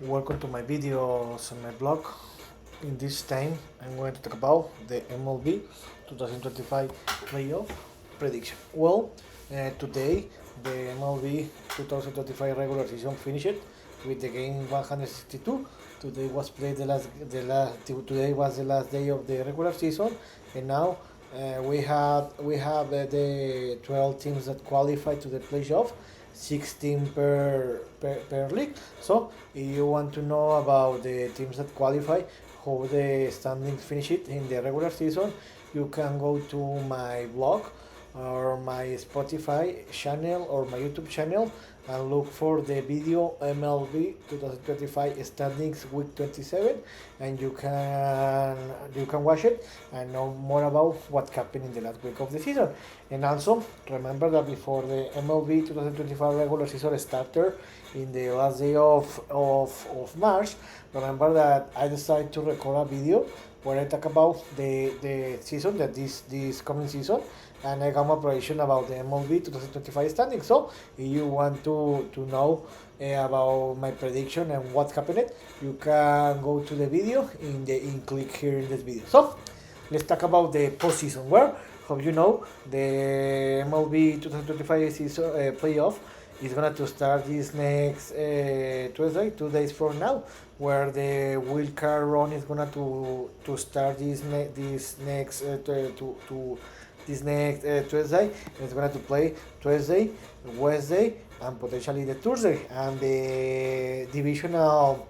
Welcome to my videos on my blog. In this time, I'm going to talk about the MLB 2025 playoff prediction. Today the MLB 2025 regular season finished with the game 162. Today was played today was the last day of the regular season, and now we have the 12 teams that qualify to the playoff, 16 per league. So if you want to know about the teams that qualify, how the standings finish it in the regular season, you can go to my blog or my Spotify channel or my YouTube channel and look for the video MLB 2025 standings week 27, and you can watch it and know more about what happened in the last week of the season. And also remember that before the MLB 2025 regular season started in the last day of March, remember that I decided to record a video where I talk about the season, that this coming season, and I got my operation about the MLB 2025 standings. So if you want to know about my prediction and what happened, you can go to the video in click here in this video. So let's talk about the postseason, where, how you know, the MLB 2025 season playoff is gonna to start this next Tuesday, 2 days from now, where the Wildcard Round is gonna to start this next to this next Tuesday. It's gonna to play Tuesday, Wednesday, and potentially the Thursday, and the divisional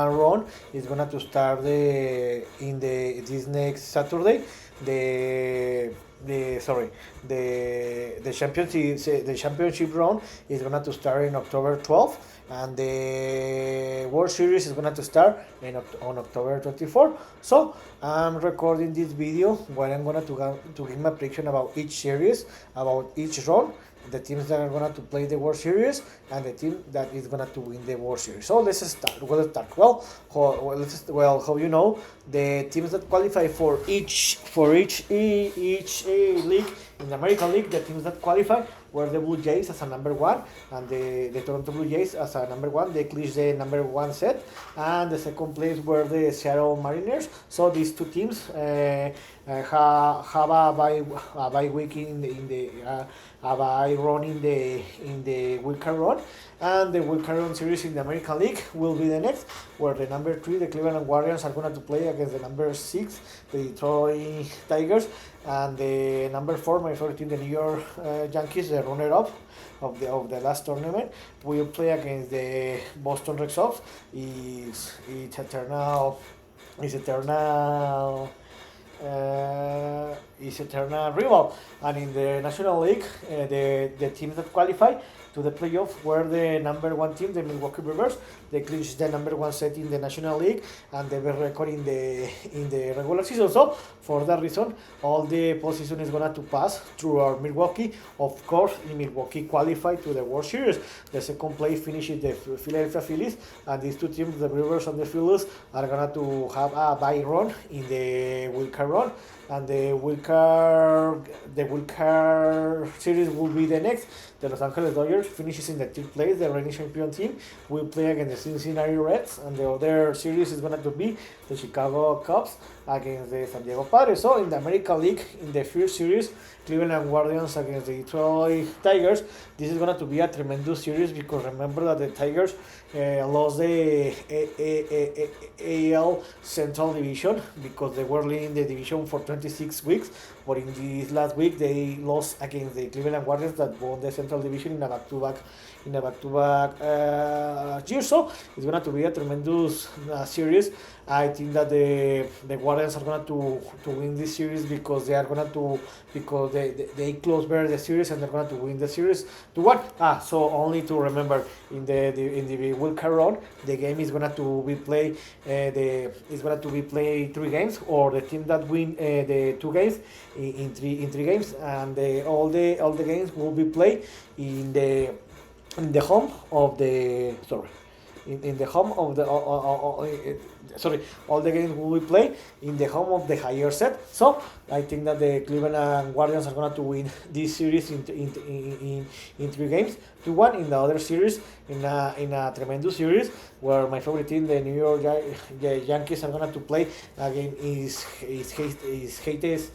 round is gonna to start in this next Saturday. The championship round is gonna to start in October 12th, and the World Series is gonna to start on October 24th. So I'm recording this video where I'm gonna to give my prediction about each series, about each round, the teams that are gonna to play the World Series, and the team that is gonna to win the World Series. So let's start. How you know, the teams that qualify for each league in the American League, the teams that qualify were the Blue Jays as a number one, and the Toronto Blue Jays as a number one. They clinched the number one set, and the second place were the Seattle Mariners. So these two teams have a bye week in the a bye run in the Wildcard Round, and the Wildcard Round series in the American League will be the next, where the number 3, the Cleveland Guardians, are going to play against the number 6, the Detroit Tigers, and the number 4, my favorite team, the New York Yankees, the runner-up of the last tournament, will play against the Boston Red Sox. It's eternal rival. And in the National League, the teams that qualify to the playoff were the number one team, the Milwaukee Brewers. They clinched the number one set in the National League, and they were record in the regular season. So for that reason, all the postseason is gonna to pass through our Milwaukee. Of course, in Milwaukee qualified to the World Series. The second place finished the Philadelphia Phillies, and these two teams, the Brewers and the Phillies, are gonna to have a bye run in the Wildcard Run, and the Wildcard series will be the next. The Los Ángeles Dodgers finishes in the third place. The reigning champion team will play against the Cincinnati Reds, and the other series is going to be the Chicago Cubs against the San Diego Padres. So in the American League, in the first series, Cleveland Guardians against the Detroit Tigers. This is going to be a tremendous series, because remember that the Tigers lost the AL Central Division because they were leading the division for 26 weeks. But in this last week, they lost against the Cleveland Guardians that won the Central Division in a back-to-back year. So it's going to be a tremendous series. I think that the Guardians are going to win this series, because they close better the series, and they're going to win the series to what? So only to remember, in the Wildcard Round, the game is going to be played. It's going to be played 3 games, or the team that win the 2 games in three games, and all the games will be played in the home of the in the home of all the games will be played in the home of the higher set. So I think that the Cleveland Guardians are going to win this series in 3 games to 1. In the other series, in a tremendous series where my favorite team, the New York Yankees, are going to play against his haters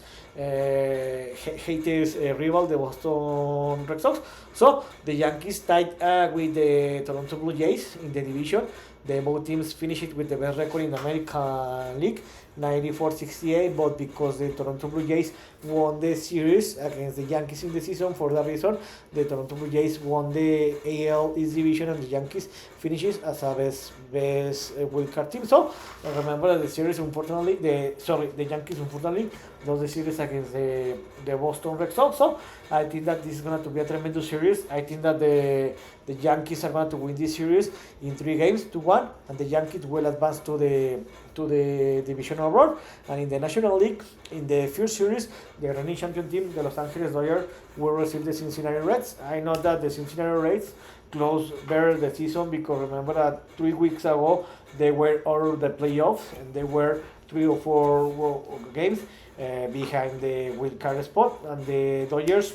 rival, the Boston Red Sox. So the Yankees tied with the Toronto Blue Jays in the division. Both teams finished with the best record in the American League, 94-68, but because the Toronto Blue Jays won the series against the Yankees in the season, for that reason, the Toronto Blue Jays won the AL East Division and the Yankees finishes as a best wildcard team. So remember that the series, unfortunately, the Yankees unfortunately lost the series against the Boston Red Sox. So I think that this is going to be a tremendous series. I think that the Yankees are going to win this series in 3 games to 1, and the Yankees will advance to the divisional round. And in the National League, in the first series, the reigning champion team, the Los Ángeles Dodgers, will receive the Cincinnati Reds. I know that the Cincinnati Reds closed better the season because remember that 3 weeks ago they were out of the playoffs and they were 3 or 4 games behind the wild card spot, and the Dodgers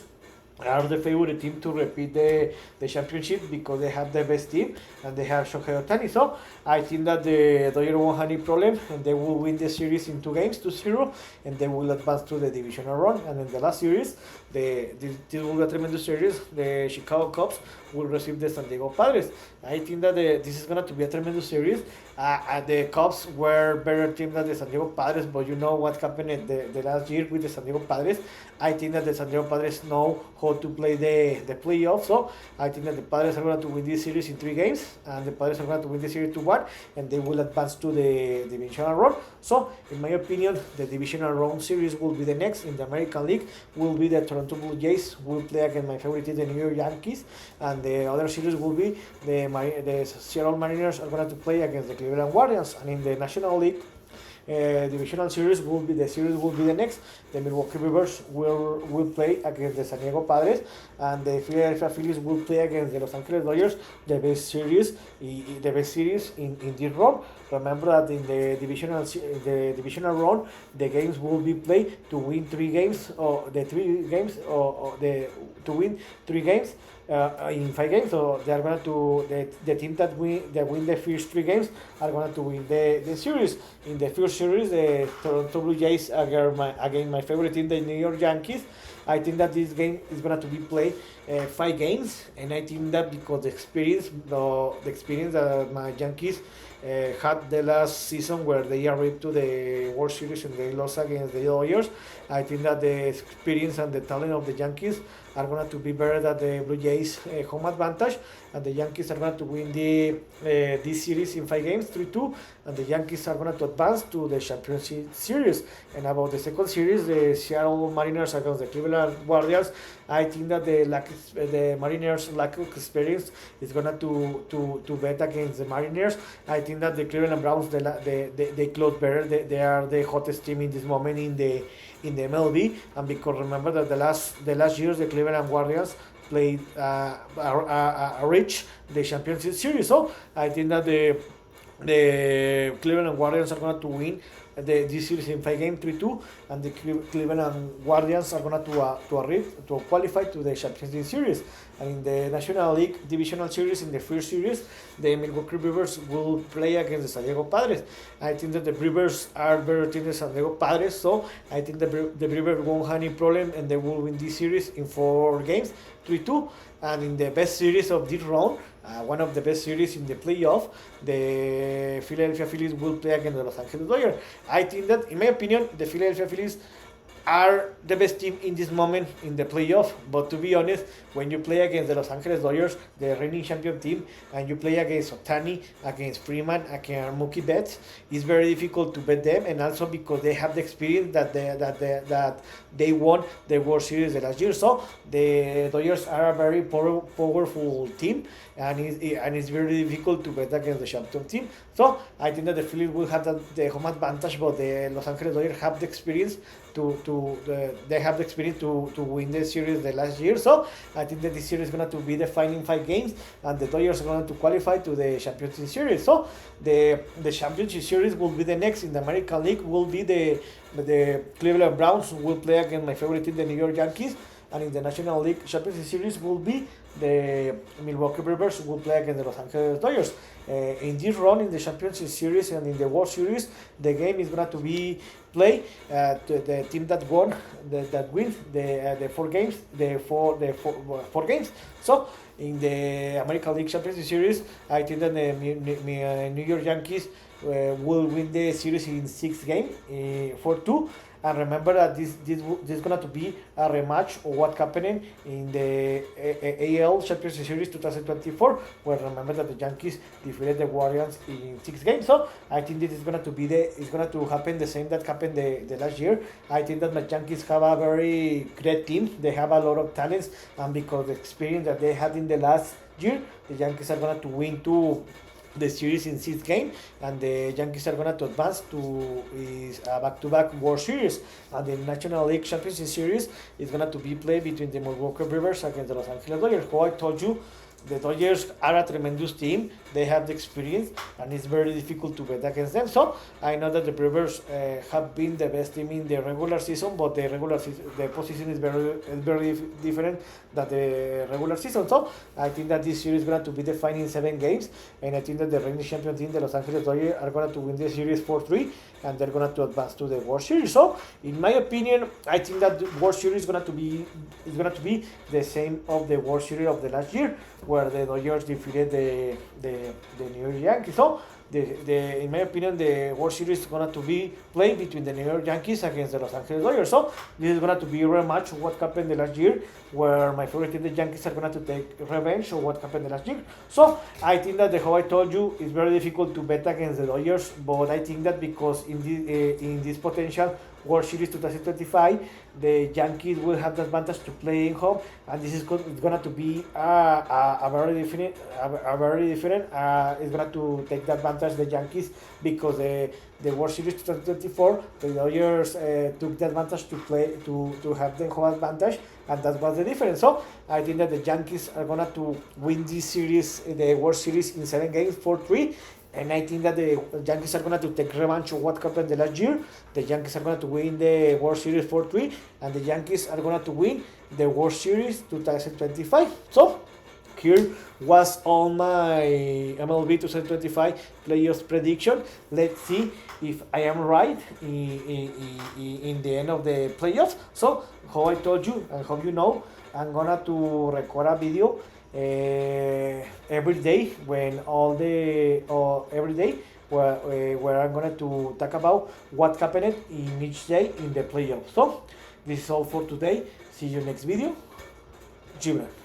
are the favorite team to repeat the championship because they have the best team and they have Shohei Ohtani. So I think that the Dodgers won't have any problem and they will win the series in 2 games to 0, and they will advance to the divisional round. And in the last series, this will be a tremendous series. The Chicago Cubs will receive the San Diego Padres. I think that this is going to be a tremendous series. The Cubs were better team than the San Diego Padres, but you know what happened the last year with the San Diego Padres. I think that the San Diego Padres know how to play the playoffs. So I think that the Padres are going to win this series in 3 games, and the Padres are going to win the series 2-1, and they will advance to the divisional round. So in my opinion, the divisional round series will be the next. In the American League will be the Toronto Blue Jays will play against my favorite team, the New York Yankees, and the other series will be the Seattle Mariners are going to play against the Cleveland Guardians. And in the National League divisional series will be the next. The Milwaukee Brewers will play against the San Diego Padres, and the Philadelphia Phillies will play against the Los Angeles Dodgers. The best series in this round. Remember that in the divisional round, the games will be played to win 3 games, or to win 3 games. In 5 games, so they are going to the team that win the first 3 games are going to win the series. In the first series, the Toronto Blue Jays against my favorite team, the New York Yankees. I think that this game is going to be played 5 games, and I think that because the experience that my Yankees had the last season where they arrived to the World Series and they lost against the Dodgers, I think that the experience and the talent of the Yankees are going to be better than the Blue Jays home advantage, and the Yankees are going to win this series in 5 games, 3-2, and the Yankees are going to advance to the championship series. And about the second series, the Seattle Mariners against the Cleveland Guardians, I think that the Mariners' lack of experience is going to bet against the Mariners. I think that the Cleveland Browns they close better. They are the hottest team in this moment in the MLB, and because remember that the last years the Cleveland Guardians played reach the championship series. So I think that the Cleveland Guardians are going to win this series in 5 games, 3-2, and the Cleveland Guardians are going to qualify to the championship series. And in the National League Divisional Series, in the first series, the Milwaukee Brewers will play against the San Diego Padres. I think that the Brewers are better than the San Diego Padres, so I think the Brewers won't have any problem and they will win this series in 4 games, 3-2. And in the best series of this round, one of the best series in the playoff, the Philadelphia Phillies will play against the Los Angeles Dodgers. I think that, in my opinion, the Philadelphia Phillies are the best team in this moment in the playoff. But to be honest, when you play against the Los Angeles Dodgers, the reigning champion team, and you play against Ohtani, against Freeman, against Mookie Betts, it's very difficult to bet them. And also because they have the experience that they won the World Series the last year. So the Dodgers are a very powerful team, and it's very difficult to bet against the champion team. So I think that the Phillies will have the home advantage, but the Los Angeles Dodgers have the experience they have the experience to win the series the last year. So I think that this series is going to be the final 5 games, and the Dodgers are going to qualify to the championship series. So the championship series will be the next in the American League. Will be the Cleveland Browns will play against my favorite team, the New York Yankees, and in the National League Championship Series will be the Milwaukee Brewers will play against the Los Angeles Dodgers. In this run in the Championship Series and in the World Series, the game is going to be played the team that won that wins the 4 games, the four games. So in the American League Championship Series, I think that the New York Yankees will win the series in 6 games, 4-2. And remember that this is going to be a rematch of what happened in the AL Championship Series 2024, where remember that the Yankees defeated the Guardians in 6 games. So I think this is going to be it's going to happen the same that happened the last year. I think that my Yankees have a very great team. They have a lot of talents, and because the experience that they had in the last year, the Yankees are going to win the series in 6 games, and the Yankees are going to advance to a back-to-back World Series, and the National League Championship Series is going to be played between the Milwaukee Brewers against the Los Angeles Dodgers. How I told you, the Dodgers are a tremendous team. They have the experience, and it's very difficult to bet against them. So I know that the Brewers have been the best team in the regular season, but the postseason is very different than the regular season. So I think that this series is going to be defined in 7 games, and I think that the reigning champion team, the Los Angeles Dodgers, are going to win the series 4-3, and they're going to advance to the World Series. So in my opinion, I think that the World Series is going to be the same of the World Series of the last year, where the Dodgers defeated the New York Yankees. So in my opinion, the World Series is going to be played between the New York Yankees against the Los Angeles Dodgers. So this is going to be a rematch of what happened the last year, where my favorite team, the Yankees, are going to take revenge of what happened the last year. So I think that how I told you, it's very difficult to bet against the Dodgers, but I think that because in this potential World Series 2025, the Yankees will have the advantage to play in home, and this is going to be a very different. It's going to take the advantage the Yankees, because the World Series 2024, the Dodgers took the advantage to play to have the home advantage, and that was the difference. So I think that the Yankees are going to win this series, the World Series, in 7 games, 4-3. And I think that the Yankees are going to take revenge of what happened the last year. The Yankees are going to win the World Series 4-3, and the Yankees are going to win the World Series 2025. So here was all my MLB 2025 playoffs prediction. Let's see if I am right in the end of the playoffs. So how I told you and how you know, I'm going to record a video every day where I'm going to talk about what happened in each day in the playoffs. So this is all for today. See you next video. Gibran.